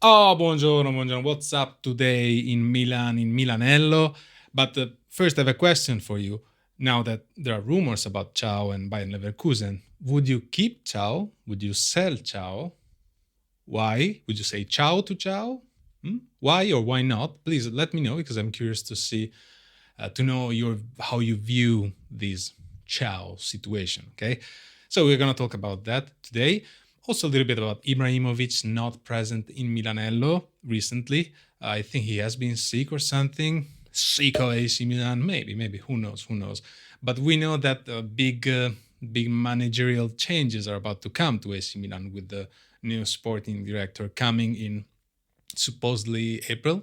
Oh, buongiorno, buongiorno. What's up today in Milan, in Milanello? But first, I have a question for you. Now that there are rumors about Thiaw and Bayern Leverkusen, would you keep Thiaw? Would you sell Thiaw? Why? Would you say Ciao to Thiaw? Why or why not? Please let me know because I'm curious to see, to know your how you view this Ciao situation. Okay, so we're gonna talk about that today. Also, a little bit about Ibrahimovic not present in Milanello recently. I think he has been sick or something. Sick of AC Milan, maybe. Who knows? Who knows? But we know that big managerial changes are about to come to AC Milan with the new sporting director coming in supposedly April,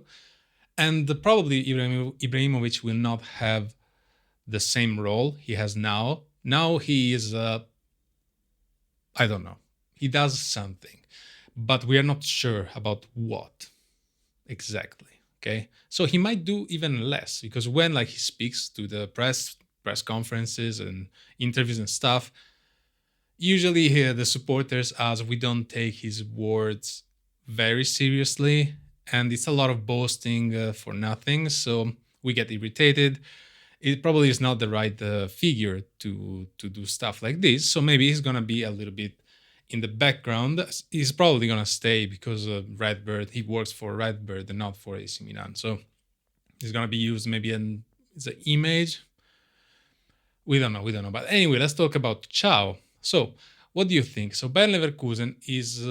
and probably Ibrahimovic will not have the same role he has now. Now he is, I don't know, he does something, but we are not sure about what exactly. Okay, so he might do even less because when like he speaks to the press conferences and interviews and stuff, usually here the supporters as we don't take his words very seriously, and it's a lot of boasting for nothing, so we get irritated. It probably is not the right figure to do stuff like this, so maybe he's gonna be a little bit in the background. He's probably gonna stay because Redbird, he works for Redbird and not for AC Milan, so he's gonna be used maybe in it's an image. We don't know. But anyway, let's talk about Ciao. So, what do you think? So, Bayer Leverkusen is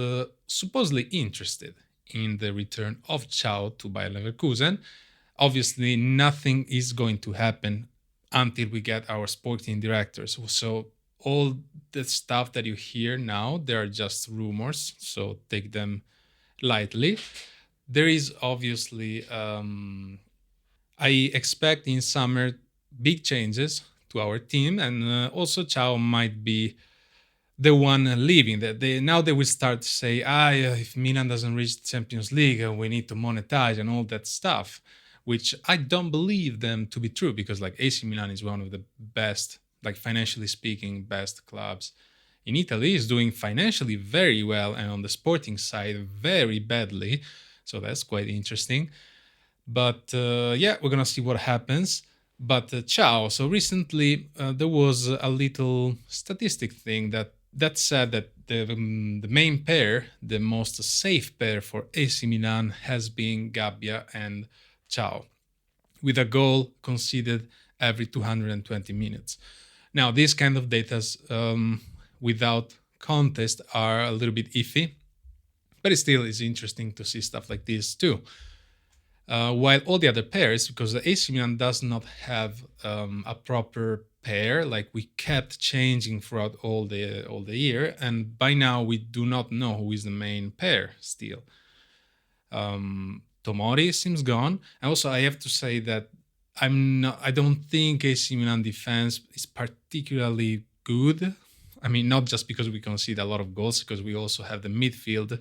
supposedly interested in the return of Ciao to Bayer Leverkusen. Obviously, nothing is going to happen until we get our sporting directors. So, all the stuff that you hear now, they are just rumors. So, take them lightly. There is obviously I expect in summer big changes to our team, and also Chao might be the one leaving. That they now they will start to say, if Milan doesn't reach the Champions League, we need to monetize and all that stuff, which I don't believe them to be true because like AC Milan is one of the best, like financially speaking, best clubs in Italy. Is doing financially very well, and on the sporting side, very badly. So that's quite interesting. But yeah, we're gonna see what happens. But ciao. So recently there was a little statistic thing that said that the main pair, the most safe pair for AC Milan, has been Gabbia and Ciao, with a goal conceded every 220 minutes. Now, these kind of data without contest are a little bit iffy, but it still is interesting to see stuff like this too. While all the other pairs, because the AC Milan does not have a proper pair, like we kept changing throughout all the year, and by now we do not know who is the main pair still. Tomori seems gone, and also I have to say that I don't think AC Milan defense is particularly good. I mean, not just because we concede a lot of goals, because we also have the midfield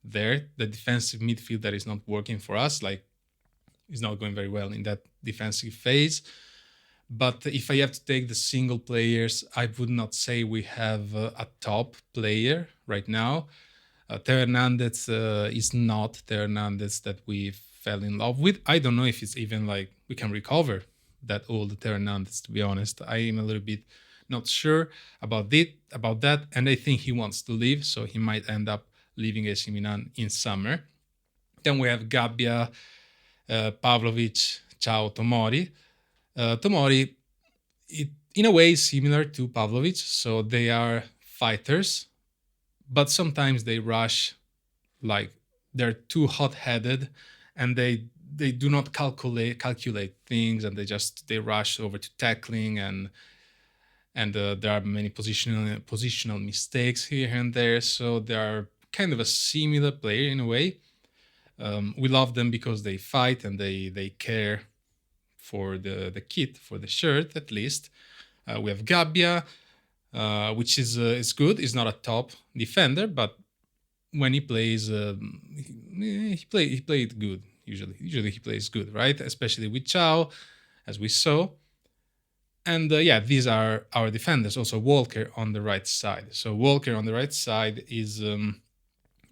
there, the defensive midfield that is not working for us. Like is not going very well in that defensive phase. But if I have to take the single players, I would not say we have a top player right now. Theo Hernandez is not Theo Hernandez that we fell in love with. I don't know if it's even like we can recover that old Theo Hernandez, to be honest. I am a little bit not sure about that, and I think he wants to leave, so he might end up leaving AC Milan in summer. Then we have Gabbia, Pavlovic, Ciao, Tomori. Tomori, in a way, is similar to Pavlovic, so they are fighters, but sometimes they rush, like they're too hot-headed, and they do not calculate things, and they rush over to tackling, and there are many positional mistakes here and there. So they are kind of a similar player in a way. We love them because they fight and they care for the kit, for the shirt at least. We have Gabbia, which is good. He's not a top defender, but when he plays, he played good. Usually he plays good, right? Especially with Chow, as we saw. And yeah, these are our defenders. Also Walker on the right side. So Walker on the right side is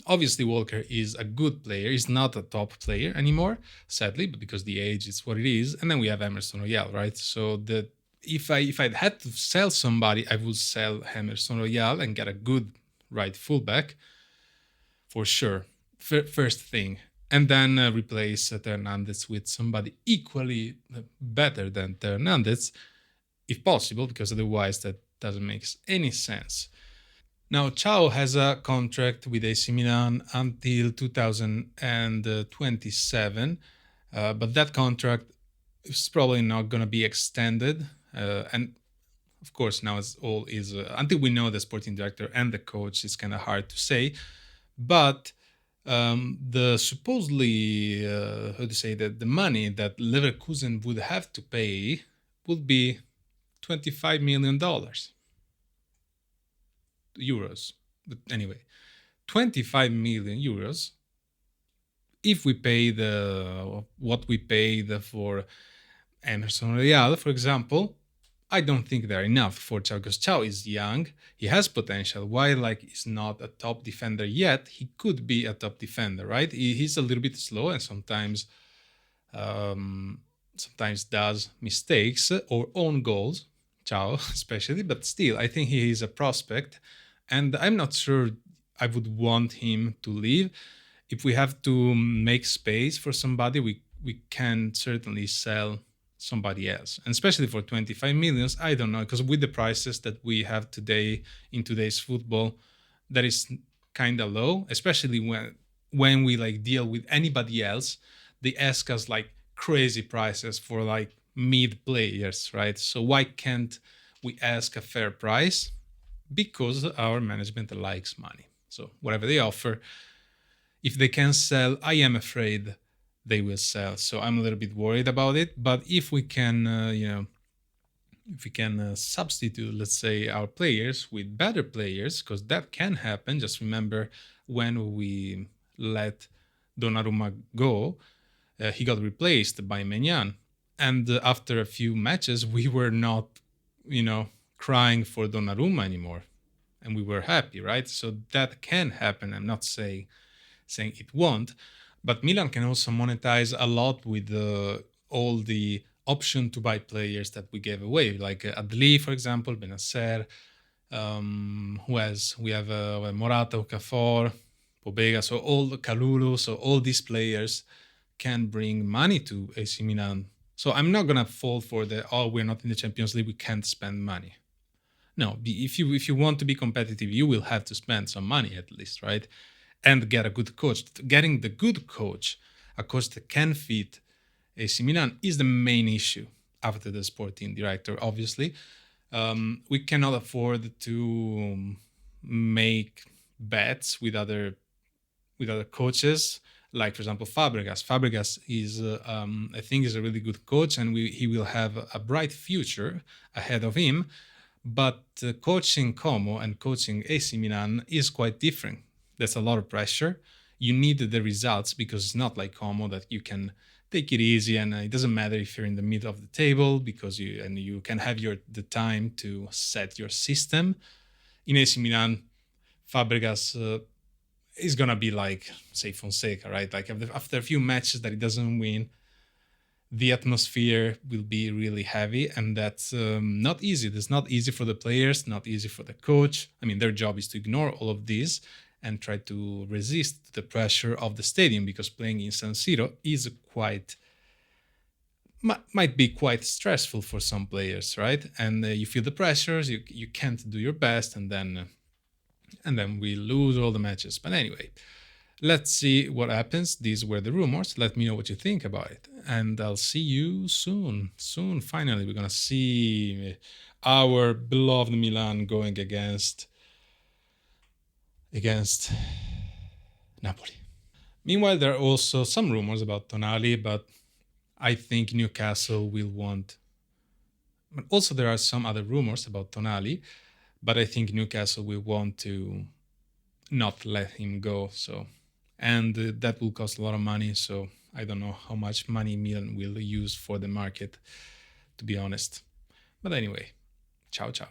Obviously, Walker is a good player. He's not a top player anymore, sadly, but because the age is what it is. And then we have Emerson Royale, right? So the if I'd had to sell somebody, I would sell Emerson Royale and get a good right fullback for sure. First thing, and then replace Hernandez with somebody equally better than Hernandez, if possible, because otherwise that doesn't make any sense. Now, Thiaw has a contract with AC Milan until 2027, but that contract is probably not going to be extended. And of course, now it's all is until we know the sporting director and the coach, it's kind of hard to say. But the supposedly, how to say that, the money that Leverkusen would have to pay would be $25 million euros. But anyway, 25 million euros. If we pay the what we paid for Emerson Real, for example, I don't think they're enough for Thiaw because Thiaw is young. He has potential. While like he's not a top defender yet, he could be a top defender, right? He's a little bit slow and sometimes does mistakes or own goals. Thiaw, especially, but still, I think he is a prospect, and I'm not sure I would want him to leave. If we have to make space for somebody, we can certainly sell somebody else, and especially for 25 millions. I don't know, because with the prices that we have today in today's football, that is kind of low, especially when we like deal with anybody else. They ask us like crazy prices for like mid players, right? So why can't we ask a fair price? Because our management likes money. So whatever they offer, if they can sell, I am afraid they will sell. So I'm a little bit worried about it. But if we can, if we can substitute, let's say, our players with better players, because that can happen. Just remember when we let Donnarumma go, he got replaced by Menyan. And after a few matches, we were not, crying for Donnarumma anymore. And we were happy, right? So that can happen. I'm not saying it won't. But Milan can also monetize a lot with all the option to buy players that we gave away, like Adli, for example, Benacer. Who else? We have Morata, Okafor, Pobega, so all the Kalulu. So all these players can bring money to AC Milan. So I'm not gonna fall for we're not in the Champions League, we can't spend money. No, if you want to be competitive, you will have to spend some money at least, right? And get a good coach. Getting the good coach, a coach that can fit AC Milan, is the main issue after the sporting director, obviously. We cannot afford to make bets with other coaches, like for example Fabregas. Fabregas is, I think, is a really good coach, and he will have a bright future ahead of him. But coaching Como and coaching AC Milan is quite different. There's a lot of pressure. You need the results because it's not like Como that you can take it easy and it doesn't matter if you're in the middle of the table because you can have the time to set your system. In AC Milan, Fabregas is gonna be like, say, Fonseca, right? Like after a few matches that he doesn't win, the atmosphere will be really heavy, and that's not easy. That's not easy for the players, not easy for the coach. I mean, their job is to ignore all of this and try to resist the pressure of the stadium, because playing in San Siro is might be quite stressful for some players, right? And you feel the pressures, you can't do your best, and then we lose all the matches. But anyway, let's see what happens. These were the rumors. Let me know what you think about it. And I'll see you soon. Soon, finally, we're going to see our beloved Milan going against Napoli. Meanwhile, there are also some rumors about Tonali, but I think Newcastle will want... But also there are some other rumors about Tonali, but I think Newcastle will want to not let him go. So... And that will cost a lot of money, so I don't know how much money Milan will use for the market, to be honest. But anyway, ciao, ciao.